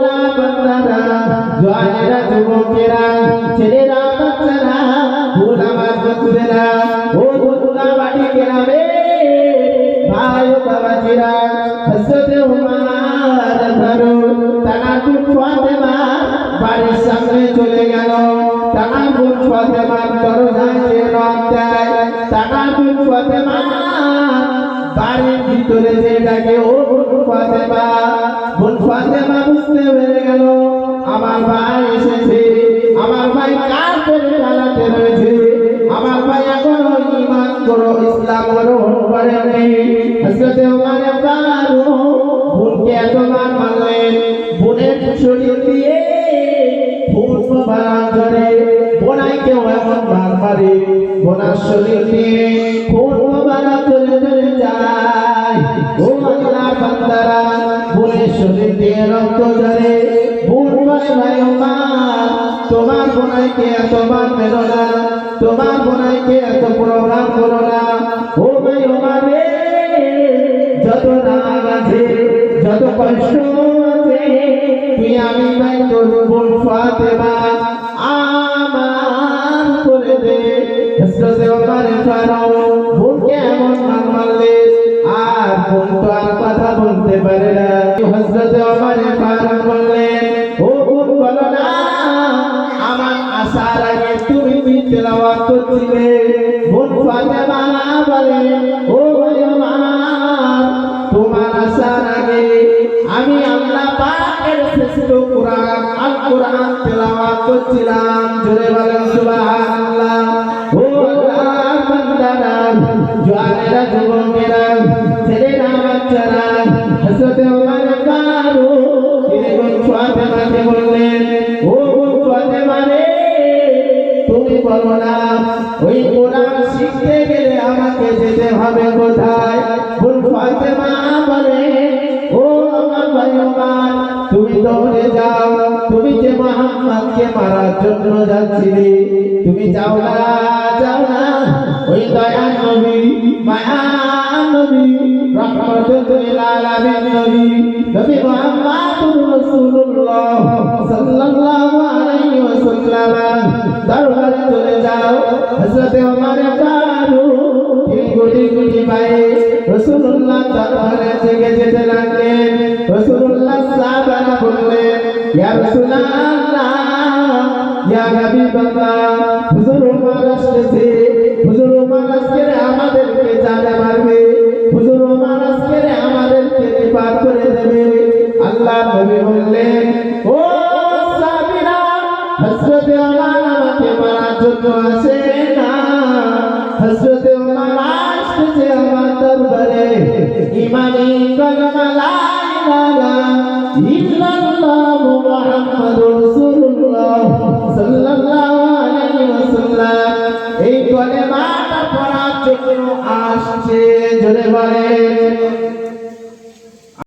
আল্লাহ বান্দারা জওয়ানেরা যুবকেরা ছেলেরা বাচ্চারা ভুল আমার বন্ধুরা ও বন্ধুরা বাড়ি কেরাবে ভাই বাবাজিরা হযরত উমর ফারুক তানাতুল ফাতেমা বাড়ির সামনে চলে গেল তানাতুল ফাতেমার দরজায় যে নক দেয় তানাতুল ফাতেমা বাড়ির ভিতরে যে ডাকে ও ফাতেমা বুঝতে পেরে গেল আমার ভাই এসেছে আমার ভাই কাফের হালাতে রয়েছে আমার ভাই এখনো ঈমান করো ইসলাম গ্রহণ করেনি হযরত ওমর ফারুক বোনকে এতবার মারলেন বোনের শরীর দিয়ে খুন মোবারক ধরে বোনাইকেও এমন মার মারে বোনার শরীর দিয়ে খুন মোবারক চলে যায় ও আল্লাহ বান্দারা বোনের শরীর দিয়ে রক্ত ঝরে বোন বলে ভাই ওমর তোমার বোনাইকে এতবার মেরো না তোমার বোনাইকে এত প্রোগ্রাম করো না ও ভাই ওমর রে যত রাগ আছে যত কষ্ট আছে তুই আমি ভাই তোর বোন ফাতেমা আমার করে দে হযরত ওমর ফারুক বোনকে এমন মারলে আর বোন তো আর কথা বলতে পারে না হযরত ওমর ফারুক বললেন ও বোন বলো না আমার আসার আগে তুমি তেলাওয়াত করছিলে বোন ফাতেমা বলে ও ভাই ওমর তোমার আসার আগে আমি আল্লাহ পাকের শ্রেষ্ঠ কোরআন আল কোরআন তেলাওয়াত করছিলাম জোরে বলেন সুবহানাল্লাহ ও আল্লাহ বান্দারা জওয়ানেরা যুবকেরা ছেলেরা বাচ্চারা হযরত ওমর ফারুক তিনি বোন ফাতেমাকে বললেন ও বোন ফাতেমা রে তুমি বলো না ওই কোরআন শিখতে গেলে আমাকে যেতে হবে কোথায় বোন ফাতেমা বলে ও আমার ভাই ওমর তুমি দৌড়ে যাও তুমি যে মুহাম্মদকে মারার জন্য যাচ্ছিলে তুমি যাও না ওই দয়ার নবী মায়ার নবী রহমাতুল আলামিন নবী মুহাম্মদুর রাসূলুল্লাহ সাল্লাল্লাহু আলাইহি ওয়াসাল্লাম দরবারে চলে যাও হযরত ওমর ফারুক তিনি গুটি পায়ে রাসূলুল্লাহ দরবারে থেকে যেতে লাগলেন রাসূলুল্লাহ সাহাবারা বললেন ইয়া রাসূলুল্লাহ ইয়া হাবিবাল্লাহ হুজুর ওমর আসছে হুজুর ওমর আজকে আমাদেরকে জানে মারবে হুজুর ওমর আজকে আমাদেরকে নিপাত করে দেবে আল্লাহ নবী বললেন ও সাহাবীরা হযরত ওমর আমাকে মারার জন্য আসে না হযরত ওমর আসছে আমার দরবারে ইমানি কালমা লা ইলাহা ইল্লাল্লাহ মুহাম্মাদুর রাসূলুল্লাহ সাল্লাল্লাহু আলাইহি ওয়াসাল্লাম এই কলেমাটা পড়ার জন্য আসছে জোরে বলেন